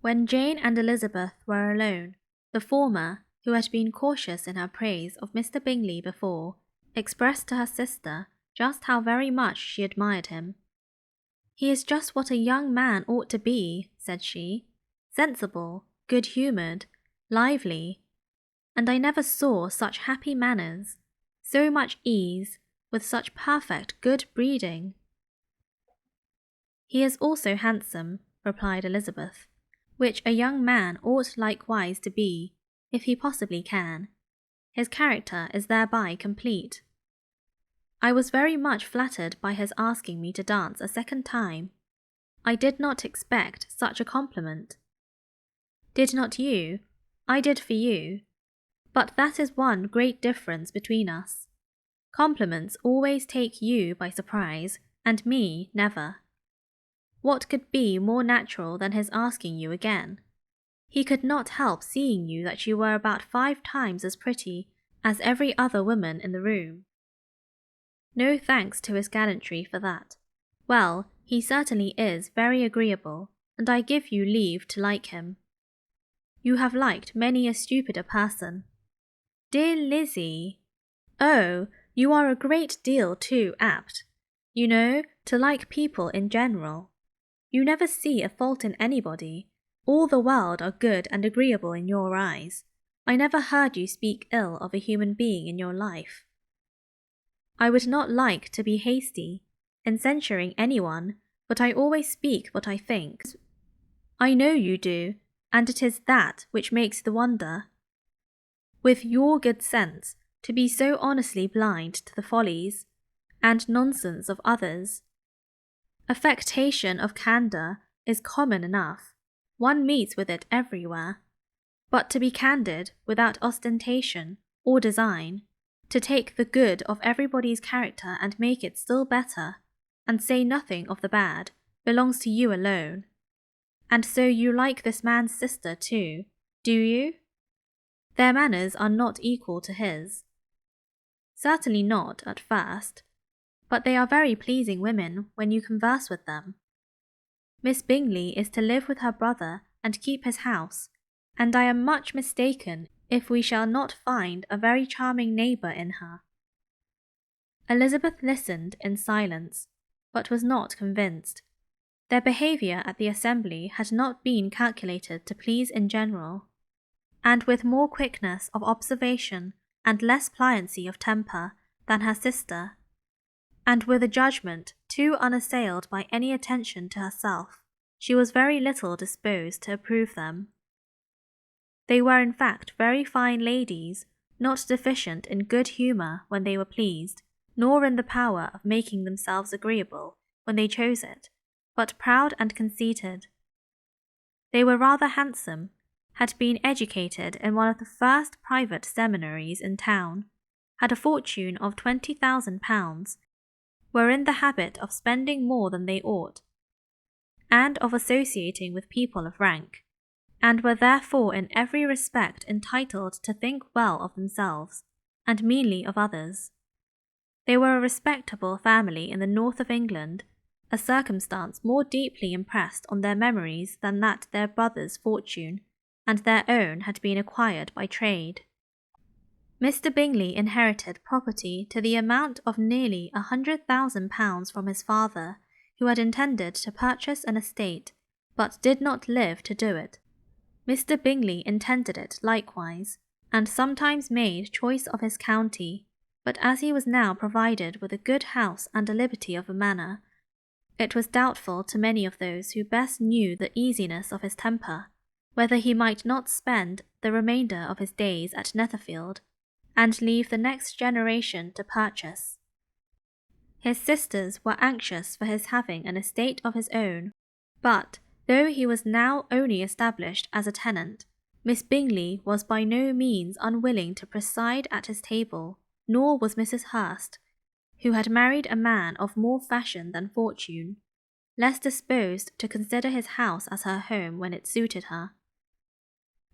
When Jane and Elizabeth were alone, the former, who had been cautious in her praise of Mr. Bingley before, expressed to her sister just how very much she admired him. "He is just what a young man ought to be," said she, "sensible, good-humoured, lively, and I never saw such happy manners, so much ease, with such perfect good breeding." "He is also handsome," replied Elizabeth, "which a young man ought likewise to be, if he possibly can. His character is thereby complete. I was very much flattered by his asking me to dance a second time. I did not expect such a compliment." "Did not you? I did for you. But that is one great difference between us. Compliments always take you by surprise, and me never. What could be more natural than his asking you again? He could not help seeing you that you were about 5 times as pretty as every other woman in the room. No thanks to his gallantry for that. Well, he certainly is very agreeable, and I give you leave to like him. You have liked many a stupider person." "Dear Lizzie!" "Oh, you are a great deal too apt, you know, to like people in general. You never see a fault in anybody. All the world are good and agreeable in your eyes. I never heard you speak ill of a human being in your life." "I would not like to be hasty in censuring anyone, but I always speak what I think." "I know you do, and it is that which makes the wonder. With your good sense, to be so honestly blind to the follies and nonsense of others. Affectation of candour is common enough, one meets with it everywhere, but to be candid without ostentation or design, to take the good of everybody's character and make it still better, and say nothing of the bad, belongs to you alone. And so you like this man's sister too, do you? Their manners are not equal to his." "Certainly not at first, but they are very pleasing women when you converse with them. Miss Bingley is to live with her brother and keep his house, and I am much mistaken if we shall not find a very charming neighbour in her." Elizabeth listened in silence, but was not convinced. Their behaviour at the assembly had not been calculated to please in general, and with more quickness of observation and less pliancy of temper than her sister, and with a judgment too unassailed by any attention to herself, she was very little disposed to approve them. They were in fact very fine ladies, not deficient in good humour when they were pleased, nor in the power of making themselves agreeable when they chose it, but proud and conceited. They were rather handsome, had been educated in one of the first private seminaries in town, had a fortune of £20,000, were in the habit of spending more than they ought, and of associating with people of rank, and were therefore in every respect entitled to think well of themselves, and meanly of others. They were a respectable family in the north of England, a circumstance more deeply impressed on their memories than that their brother's fortune and their own had been acquired by trade. Mr. Bingley inherited property to the amount of nearly £100,000 from his father, who had intended to purchase an estate, but did not live to do it. Mr. Bingley intended it likewise, and sometimes made choice of his county, but as he was now provided with a good house and a liberty of a manor, it was doubtful to many of those who best knew the easiness of his temper, whether he might not spend the remainder of his days at Netherfield, and leave the next generation to purchase. His sisters were anxious for his having an estate of his own, but, though he was now only established as a tenant, Miss Bingley was by no means unwilling to preside at his table, nor was Mrs. Hurst, who had married a man of more fashion than fortune, less disposed to consider his house as her home when it suited her.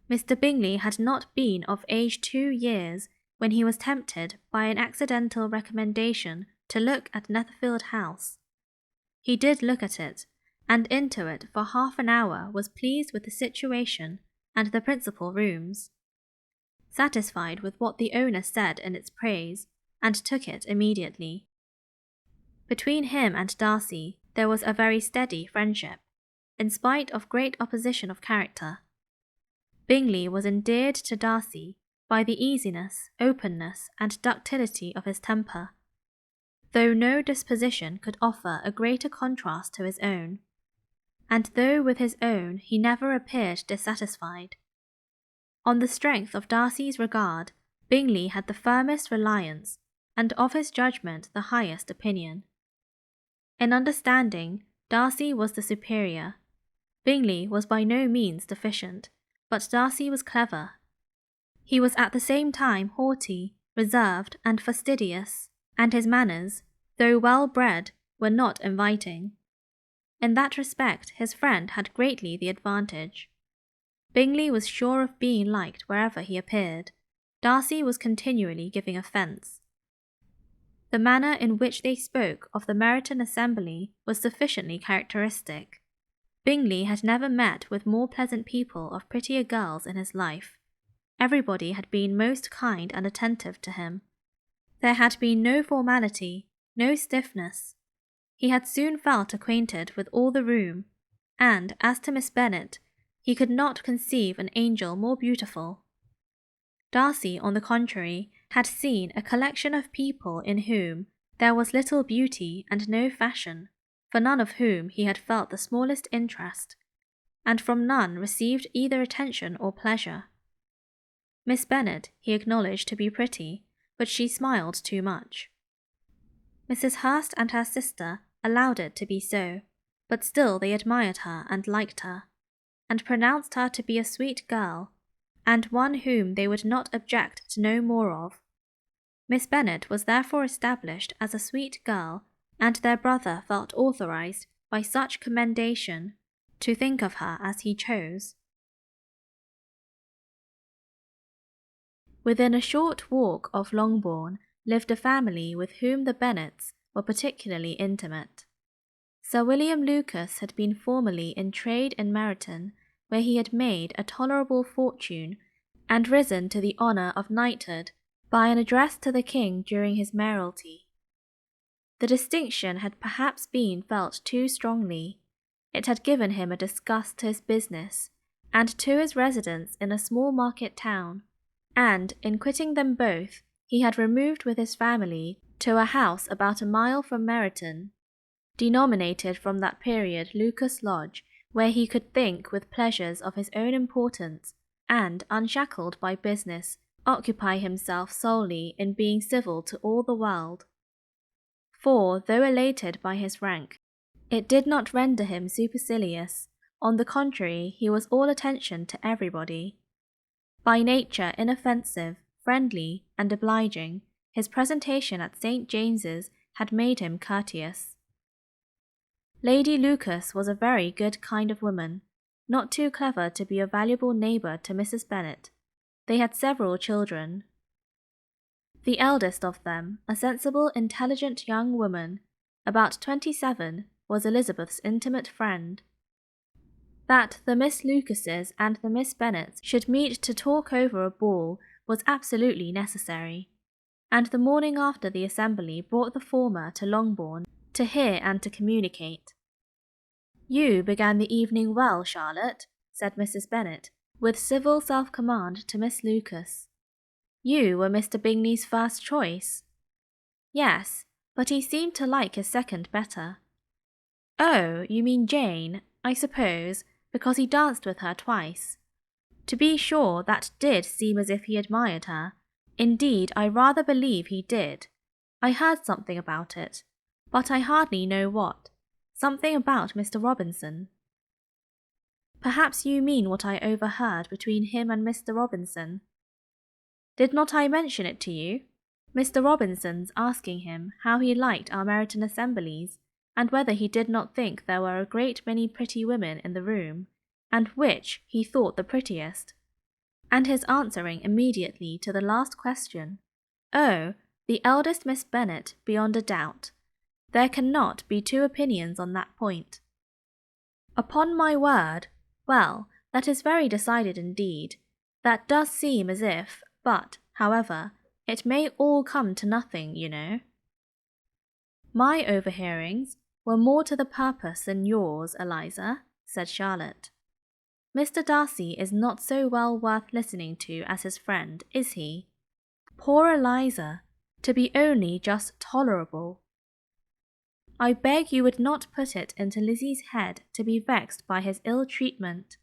Mr. Bingley had not been of age 2 years when he was tempted by an accidental recommendation to look at Netherfield House. He did look at it, and into it for half an hour was pleased with the situation and the principal rooms, satisfied with what the owner said in its praise, and took it immediately. Between him and Darcy there was a very steady friendship, in spite of great opposition of character. Bingley was endeared to Darcy by the easiness, openness, and ductility of his temper, though no disposition could offer a greater contrast to his own, and though with his own he never appeared dissatisfied. On the strength of Darcy's regard, Bingley had the firmest reliance, and of his judgment the highest opinion. In understanding, Darcy was the superior. Bingley was by no means deficient, but Darcy was clever. He was at the same time haughty, reserved, and fastidious, and his manners, though well-bred, were not inviting. In that respect his friend had greatly the advantage. Bingley was sure of being liked wherever he appeared. Darcy was continually giving offence. The manner in which they spoke of the Meryton assembly was sufficiently characteristic. Bingley had never met with more pleasant people or prettier girls in his life. Everybody had been most kind and attentive to him. There had been no formality, no stiffness. He had soon felt acquainted with all the room, and as to Miss Bennet, he could not conceive an angel more beautiful. Darcy, on the contrary, had seen a collection of people in whom there was little beauty and no fashion, for none of whom he had felt the smallest interest, and from none received either attention or pleasure. Miss Bennet he acknowledged to be pretty, but she smiled too much. Mrs. Hurst and her sister allowed it to be so, but still they admired her and liked her, and pronounced her to be a sweet girl, and one whom they would not object to know more of. Miss Bennet was therefore established as a sweet girl, and their brother felt authorized by such commendation to think of her as he chose. Within a short walk of Longbourn lived a family with whom the Bennets were particularly intimate. Sir William Lucas had been formerly in trade in Meryton, where he had made a tolerable fortune, and risen to the honour of knighthood by an address to the king during his mayoralty. The distinction had perhaps been felt too strongly. It had given him a disgust to his business, and to his residence in a small market town, and, in quitting them both, he had removed with his family to a house about a mile from Meryton, denominated from that period Lucas Lodge, where he could think with pleasures of his own importance, and, unshackled by business, occupy himself solely in being civil to all the world. For, though elated by his rank, it did not render him supercilious. On the contrary, he was all attention to everybody. By nature inoffensive, friendly, and obliging, his presentation at St. James's had made him courteous. Lady Lucas was a very good kind of woman, not too clever to be a valuable neighbour to Mrs. Bennet. They had several children. The eldest of them, a sensible, intelligent young woman, about 27, was Elizabeth's intimate friend. That the Miss Lucases and the Miss Bennets should meet to talk over a ball was absolutely necessary, and the morning after the assembly brought the former to Longbourn to hear and to communicate. "You began the evening well, Charlotte," said Mrs. Bennet, with civil self-command to Miss Lucas. "You were Mr. Bingley's first choice." "Yes, but he seemed to like his second better." "Oh, you mean Jane, I suppose, because he danced with her twice. To be sure, that did seem as if he admired her. Indeed, I rather believe he did. I heard something about it, but I hardly know what. Something about Mr. Robinson." "Perhaps you mean what I overheard between him and Mr. Robinson." "Did not I mention it to you? Mr. Robinson's asking him how he liked our Meryton assemblies, and whether he did not think there were a great many pretty women in the room, and which he thought the prettiest, and his answering immediately to the last question, 'Oh, the eldest Miss Bennet, beyond a doubt. There cannot be two opinions on that point.' Upon my word, well, that is very decided indeed. That does seem as if, but, however, it may all come to nothing, you know. My overhearings were more to the purpose than yours, Eliza, said Charlotte. Mr. Darcy is not so well worth listening to as his friend, is he? Poor Eliza, to be only just tolerable. I beg you would not put it into Lizzie's head to be vexed by his ill treatment,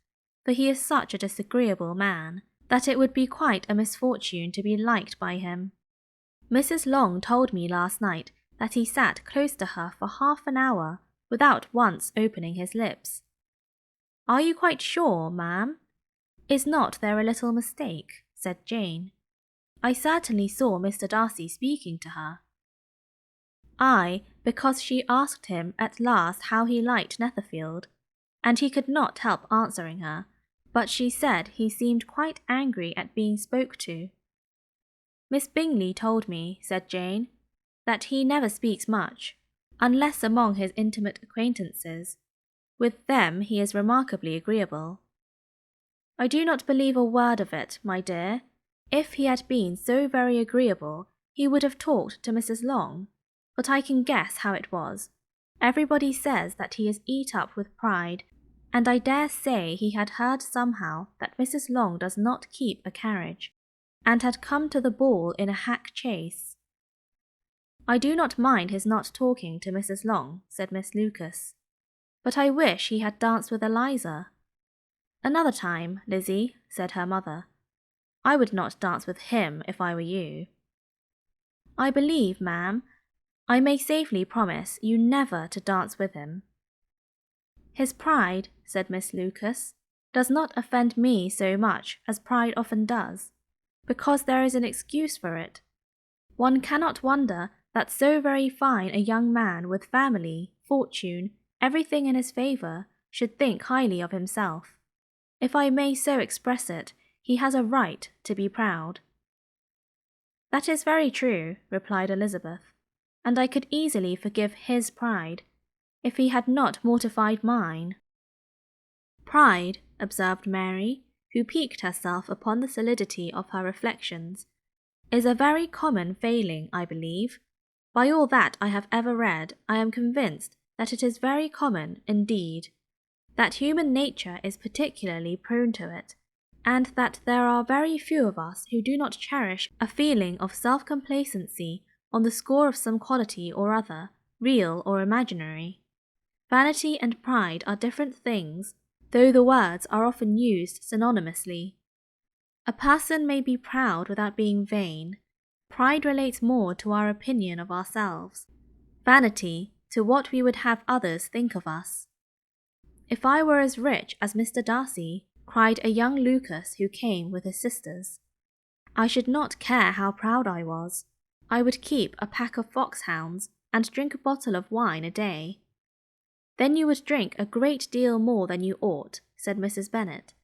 for he is such a disagreeable man, that it would be quite a misfortune to be liked by him. Mrs. Long told me last night that he sat close to her for half an hour without once opening his lips. Are you quite sure, ma'am? Is not there a little mistake? Said Jane. I certainly saw Mr. Darcy speaking to her. Ay, because she asked him at last how he liked Netherfield, and he could not help answering her, but she said he seemed quite angry at being spoke to. Miss Bingley told me, said Jane, that he never speaks much, unless among his intimate acquaintances. With them he is remarkably agreeable. I do not believe a word of it, my dear. If he had been so very agreeable, he would have talked to Mrs. Long, but I can guess how it was. Everybody says that he is eat up with pride, and I dare say he had heard somehow that Mrs. Long does not keep a carriage, and had come to the ball in a hack chaise. I do not mind his not talking to Mrs. Long, said Miss Lucas, but I wish he had danced with Eliza. Another time, Lizzie, said her mother. I would not dance with him if I were you. I believe, ma'am, I may safely promise you never to dance with him. His pride, said Miss Lucas, does not offend me so much as pride often does, because there is an excuse for it. One cannot wonder that so very fine a young man with family, fortune, everything in his favour, should think highly of himself. If I may so express it, he has a right to be proud. That is very true, replied Elizabeth, and I could easily forgive his pride, if he had not mortified mine. Pride, observed Mary, who piqued herself upon the solidity of her reflections, is a very common failing, I believe. By all that I have ever read, I am convinced that it is very common indeed, that human nature is particularly prone to it, and that there are very few of us who do not cherish a feeling of self-complacency on the score of some quality or other, real or imaginary. Vanity and pride are different things, though the words are often used synonymously. A person may be proud without being vain. Pride relates more to our opinion of ourselves. Vanity, to what we would have others think of us. If I were as rich as Mr. Darcy, cried a young Lucas who came with his sisters, I should not care how proud I was. I would keep a pack of foxhounds and drink a bottle of wine a day. Then you would drink a great deal more than you ought, said Mrs. Bennet,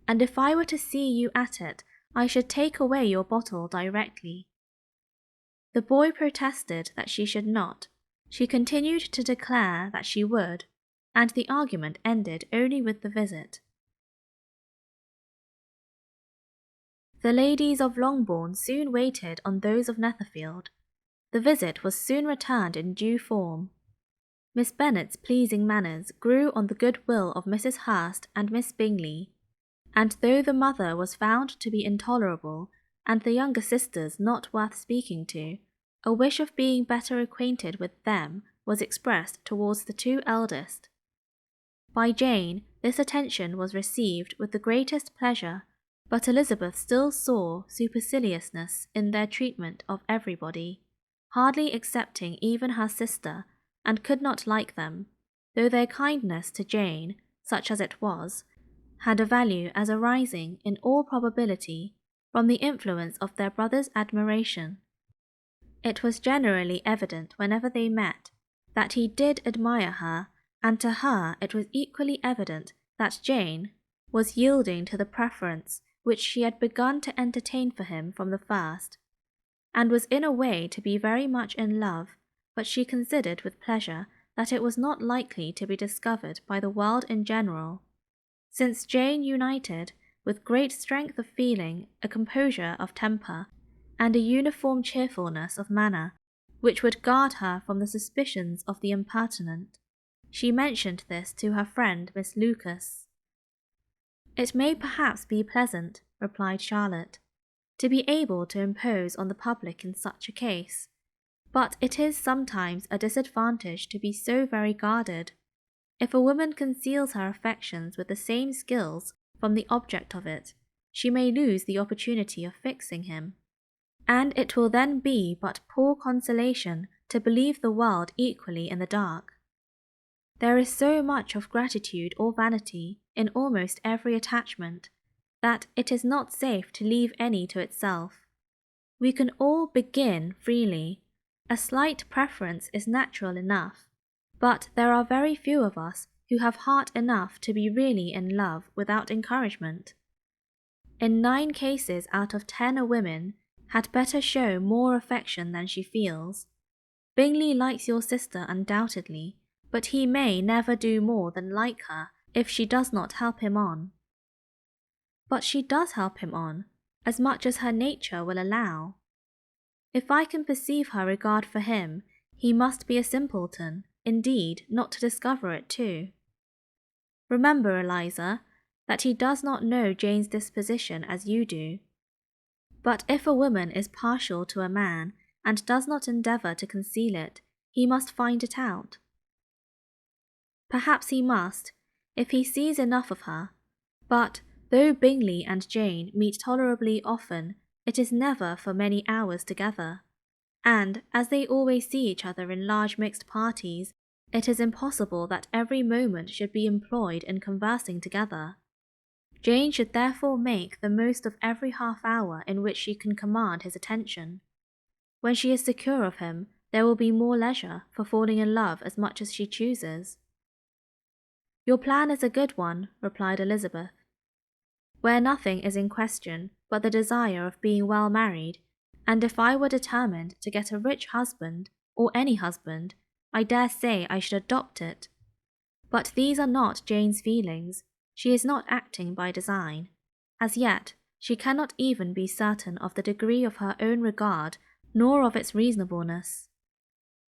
and if I were to see you at it, I should take away your bottle directly. The boy protested that she should not. She continued to declare that she would, and the argument ended only with the visit. The ladies of Longbourn soon waited on those of Netherfield. The visit was soon returned in due form. Miss Bennet's pleasing manners grew on the good will of Mrs. Hurst and Miss Bingley, and though the mother was found to be intolerable, and the younger sisters not worth speaking to, a wish of being better acquainted with them was expressed towards the two eldest. By Jane, this attention was received with the greatest pleasure, but Elizabeth still saw superciliousness in their treatment of everybody, hardly excepting even her sister, and could not like them, though their kindness to Jane, such as it was, had a value as arising, in all probability, from the influence of their brother's admiration. It was generally evident whenever they met that he did admire her, and to her it was equally evident that Jane was yielding to the preference which she had begun to entertain for him from the first, and was in a way to be very much in love, but she considered with pleasure that it was not likely to be discovered by the world in general, since Jane united with great strength of feeling a composure of temper and a uniform cheerfulness of manner which would guard her from the suspicions of the impertinent. She mentioned this to her friend Miss Lucas. "It may perhaps be pleasant," replied Charlotte, "to be able to impose on the public in such a case, but it is sometimes a disadvantage to be so very guarded. If a woman conceals her affections with the same skill from the object of it, she may lose the opportunity of fixing him, and it will then be but poor consolation to believe the world equally in the dark. There is so much of gratitude or vanity in almost every attachment, that it is not safe to leave any to itself. We can all begin freely. A slight preference is natural enough, but there are very few of us who have heart enough to be really in love without encouragement. In 9 cases out of 10 a woman had better show more affection than she feels. Bingley likes your sister undoubtedly, but he may never do more than like her if she does not help him on." "But she does help him on, as much as her nature will allow. If I can perceive her regard for him, he must be a simpleton, indeed, not to discover it too. Remember, Eliza, that he does not know Jane's disposition as you do. But if a woman is partial to a man and does not endeavour to conceal it, he must find it out. Perhaps he must, if he sees enough of her, but though Bingley and Jane meet tolerably often, it is never for many hours together, and as they always see each other in large mixed parties, it is impossible that every moment should be employed in conversing together. Jane should therefore make the most of every half-hour in which she can command his attention. When she is secure of him, there will be more leisure for falling in love as much as she chooses." "Your plan is a good one," replied Elizabeth. "Where nothing is in question but the desire of being well married, and if I were determined to get a rich husband, or any husband, I dare say I should adopt it. But these are not Jane's feelings. She is not acting by design. As yet, she cannot even be certain of the degree of her own regard, nor of its reasonableness.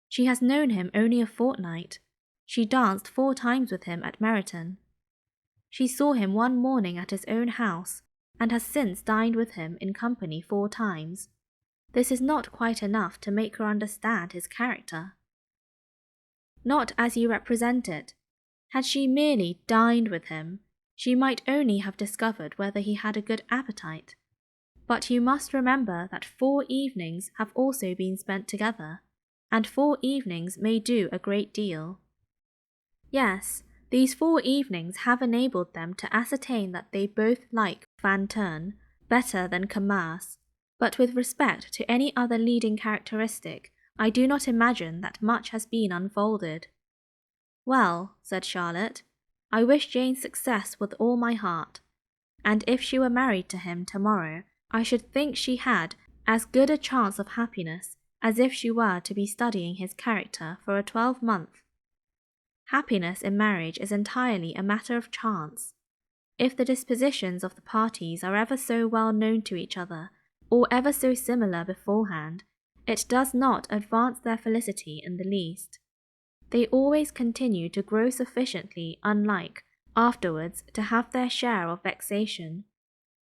She has known him only a fortnight. She danced 4 times with him at Meryton. She saw him one morning at his own house, and has since dined with him in company 4 times. This is not quite enough to make her understand his character." "Not as you represent it. Had she merely dined with him, she might only have discovered whether he had a good appetite. But you must remember that 4 evenings have also been spent together, and 4 evenings may do a great deal. Yes, these 4 evenings have enabled them to ascertain that they both like Van Turn better than commerce, but with respect to any other leading characteristic, I do not imagine that much has been unfolded." "Well," said Charlotte, "I wish Jane success with all my heart, and if she were married to him tomorrow, I should think she had as good a chance of happiness as if she were to be studying his character for a 12-month. Happiness in marriage is entirely a matter of chance. If the dispositions of the parties are ever so well known to each other, or ever so similar beforehand, it does not advance their felicity in the least. They always continue to grow sufficiently unlike afterwards to have their share of vexation,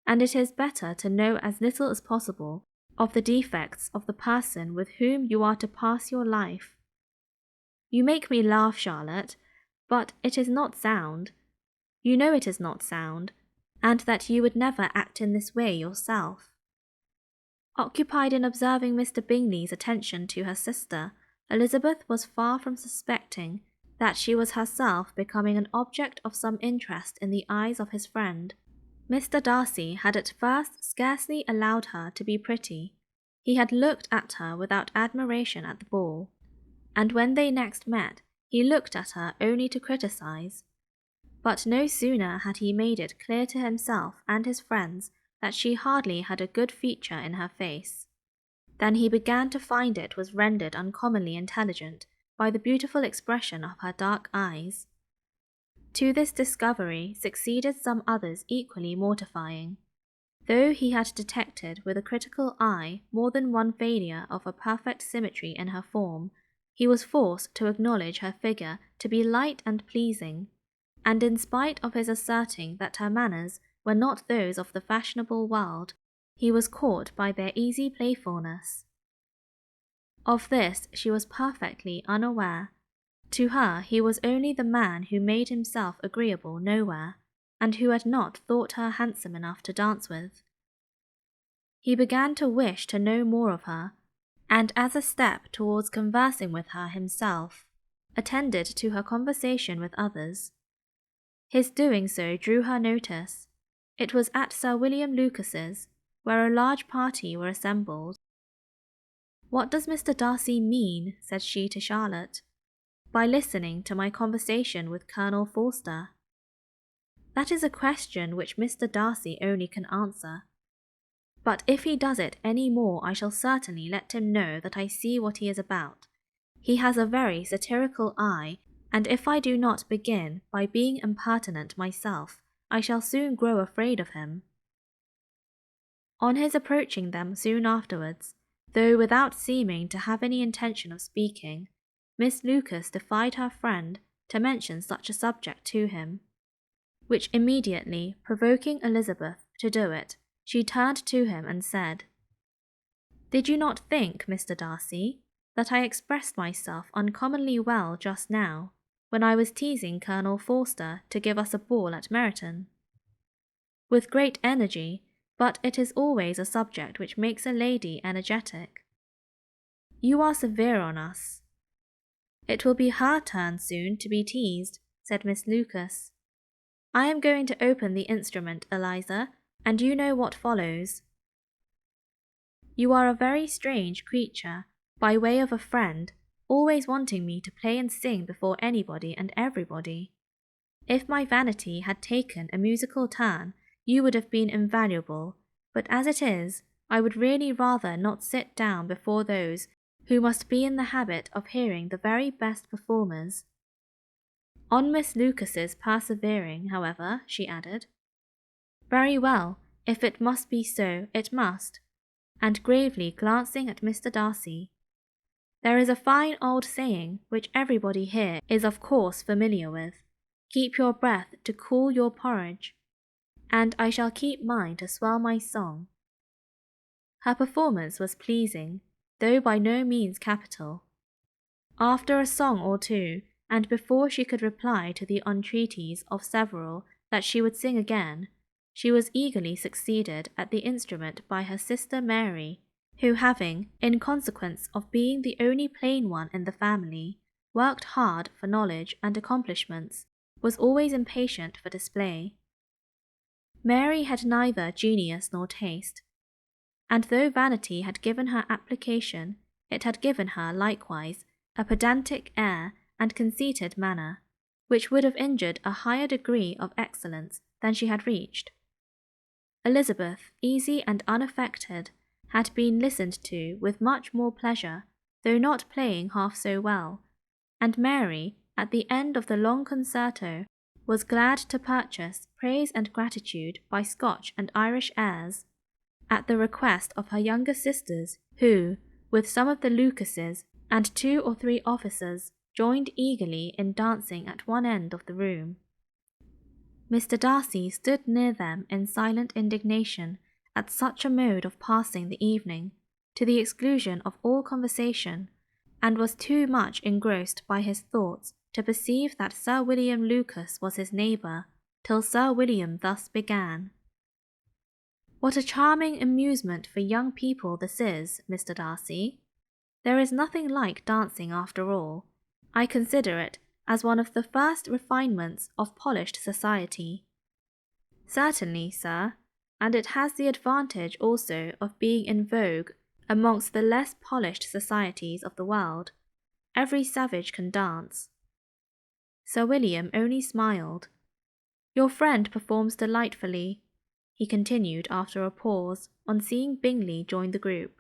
and it is better to know as little as possible of the defects of the person with whom you are to pass your life. You make me laugh, Charlotte, but it is not sound. You know it is not sound, and that you would never act in this way yourself." Occupied in observing Mr. Bingley's attention to her sister, Elizabeth was far from suspecting that she was herself becoming an object of some interest in the eyes of his friend. Mr. Darcy had at first scarcely allowed her to be pretty. He had looked at her without admiration at the ball, and when they next met, he looked at her only to criticize. But no sooner had he made it clear to himself and his friends that she hardly had a good feature in her face, than he began to find it was rendered uncommonly intelligent by the beautiful expression of her dark eyes. To this discovery succeeded some others equally mortifying. Though he had detected with a critical eye more than one failure of a perfect symmetry in her form, he was forced to acknowledge her figure to be light and pleasing, and in spite of his asserting that her manners were not those of the fashionable world, he was caught by their easy playfulness. Of this she was perfectly unaware. To her he was only the man who made himself agreeable nowhere, and who had not thought her handsome enough to dance with. He began to wish to know more of her, and as a step towards conversing with her himself, attended to her conversation with others. His doing so drew her notice. It was at Sir William Lucas's, where a large party were assembled. "What does Mr. Darcy mean," said she to Charlotte, "by listening to my conversation with Colonel Forster?" "That is a question which Mr. Darcy only can answer. But if he does it any more, I shall certainly let him know that I see what he is about. He has a very satirical eye, and if I do not begin by being impertinent myself, I shall soon grow afraid of him." On his approaching them soon afterwards, though without seeming to have any intention of speaking, Miss Lucas defied her friend to mention such a subject to him, which immediately provoking Elizabeth to do it, she turned to him and said, "Did you not think, Mr. Darcy, that I expressed myself uncommonly well just now, when I was teasing Colonel Forster to give us a ball at Meryton?" "With great energy, but it is always a subject which makes a lady energetic." "You are severe on us." "It will be her turn soon to be teased," said Miss Lucas. "I am going to open the instrument, Eliza, and you know what follows." "You are a very strange creature, by way of a friend, always wanting me to play and sing before anybody and everybody. If my vanity had taken a musical turn, you would have been invaluable, but as it is, I would really rather not sit down before those who must be in the habit of hearing the very best performers." On Miss Lucas's persevering, however, she added, "Very well, if it must be so, it must," and gravely glancing at Mr. Darcy, "There is a fine old saying, which everybody here is of course familiar with, 'Keep your breath to cool your porridge,' and I shall keep mine to swell my song." Her performance was pleasing, though by no means capital. After a song or two, and before she could reply to the entreaties of several that she would sing again, she was eagerly succeeded at the instrument by her sister Mary, who having, in consequence of being the only plain one in the family, worked hard for knowledge and accomplishments, was always impatient for display. Mary had neither genius nor taste, and though vanity had given her application, it had given her likewise a pedantic air and conceited manner, which would have injured a higher degree of excellence than she had reached. Elizabeth, easy and unaffected, had been listened to with much more pleasure, though not playing half so well, and Mary, at the end of the long concerto, was glad to purchase praise and gratitude by Scotch and Irish airs, at the request of her younger sisters, who, with some of the Lucases and 2 or 3 officers, joined eagerly in dancing at one end of the room. Mr. Darcy stood near them in silent indignation at such a mode of passing the evening, to the exclusion of all conversation, and was too much engrossed by his thoughts to perceive that Sir William Lucas was his neighbour, till Sir William thus began. "What a charming amusement for young people this is, Mr. Darcy. There is nothing like dancing after all. I consider it as one of the first refinements of polished society." "Certainly, sir, and it has the advantage also of being in vogue amongst the less polished societies of the world. Every savage can dance." Sir William only smiled. "Your friend performs delightfully," he continued after a pause, on seeing Bingley join the group,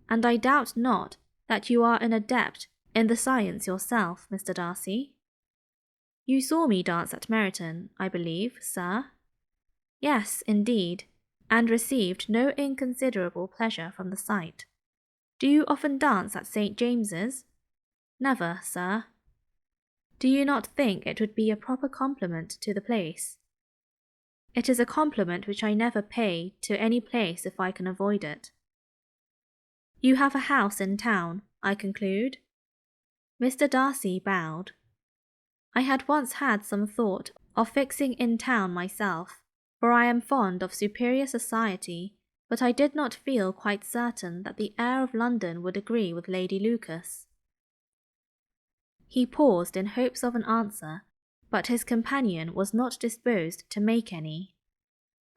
"and I doubt not that you are an adept in the science yourself, Mr. Darcy. You saw me dance at Meryton, I believe, sir? Yes, indeed, and received no inconsiderable pleasure from the sight. Do you often dance at St. James's? Never, sir. Do you not think it would be a proper compliment to the place? It is a compliment which I never pay to any place if I can avoid it. You have a house in town, I conclude? Mr. Darcy bowed. I had once had some thought of fixing in town myself, for I am fond of superior society, but I did not feel quite certain that the air of London would agree with Lady Lucas. He paused in hopes of an answer, but his companion was not disposed to make any,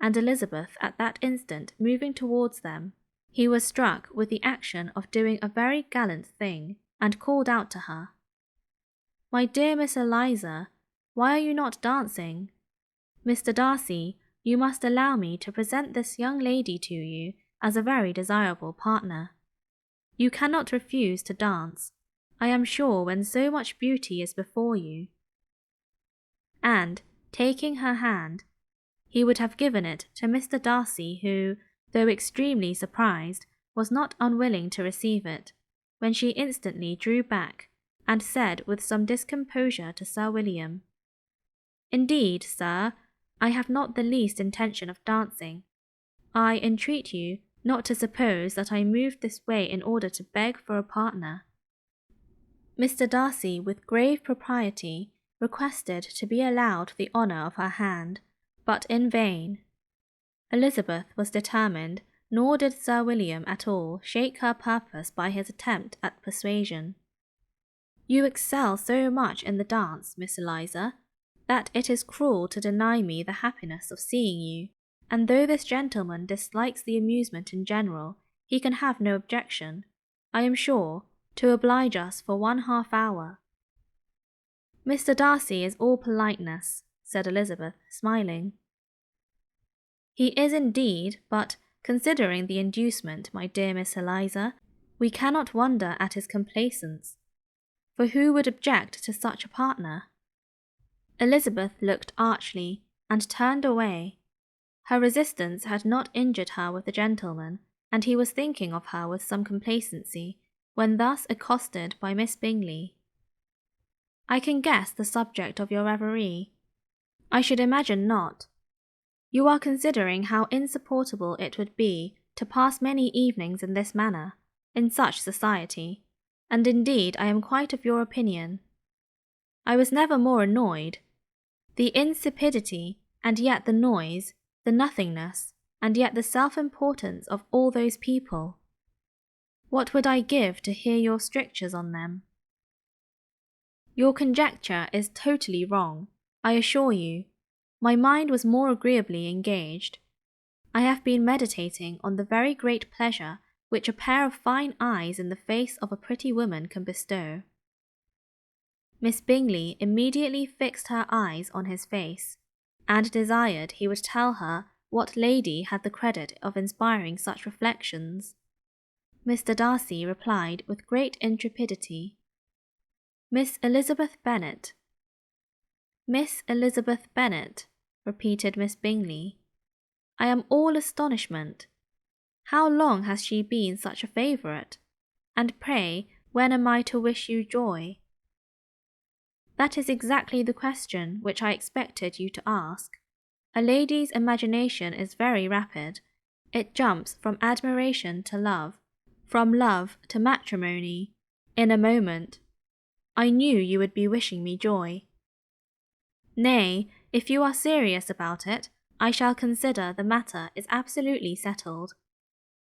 and Elizabeth at that instant moving towards them, he was struck with the action of doing a very gallant thing, and called out to her, "My dear Miss Eliza, why are you not dancing? Mr. Darcy, you must allow me to present this young lady to you as a very desirable partner. You cannot refuse to dance, I am sure, when so much beauty is before you." And, taking her hand, he would have given it to Mr. Darcy, who, though extremely surprised, was not unwilling to receive it, when she instantly drew back, and said with some discomposure to Sir William, "Indeed, sir, I have not the least intention of dancing. I entreat you not to suppose that I moved this way in order to beg for a partner." Mr. Darcy, with grave propriety, requested to be allowed the honour of her hand, but in vain. Elizabeth was determined, nor did Sir William at all shake her purpose by his attempt at persuasion. "You excel so much in the dance, Miss Eliza, that it is cruel to deny me the happiness of seeing you, and though this gentleman dislikes the amusement in general, he can have no objection, I am sure, to oblige us for 1/2 hour. "Mr. Darcy is all politeness," said Elizabeth, smiling. "He is indeed, but, considering the inducement, my dear Miss Eliza, we cannot wonder at his complaisance, for who would object to such a partner?" Elizabeth looked archly, and turned away. Her resistance had not injured her with the gentleman, and he was thinking of her with some complacency, when thus accosted by Miss Bingley. "I can guess the subject of your reverie. I should imagine not. You are considering how insupportable it would be to pass many evenings in this manner, in such society, and indeed I am quite of your opinion. I was never more annoyed. The insipidity, and yet the noise, the nothingness, and yet the self-importance of all those people. What would I give to hear your strictures on them? Your conjecture is totally wrong, I assure you. My mind was more agreeably engaged. I have been meditating on the very great pleasure which a pair of fine eyes in the face of a pretty woman can bestow." Miss Bingley immediately fixed her eyes on his face, and desired he would tell her what lady had the credit of inspiring such reflections. Mr. Darcy replied with great intrepidity, "Miss Elizabeth Bennet." "Miss Elizabeth Bennet," repeated Miss Bingley. "I am all astonishment. How long has she been such a favourite? And pray, when am I to wish you joy?" "That is exactly the question which I expected you to ask. A lady's imagination is very rapid. It jumps from admiration to love, from love to matrimony, in a moment. I knew you would be wishing me joy. Nay, if you are serious about it, I shall consider the matter is absolutely settled.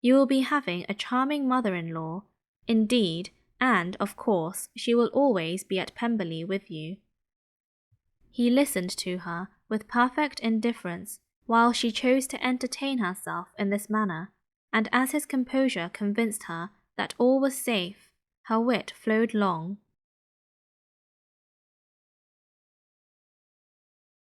You will be having a charming mother-in-law, indeed, and, of course, she will always be at Pemberley with you." He listened to her with perfect indifference while she chose to entertain herself in this manner, and as his composure convinced her that all was safe, her wit flowed long.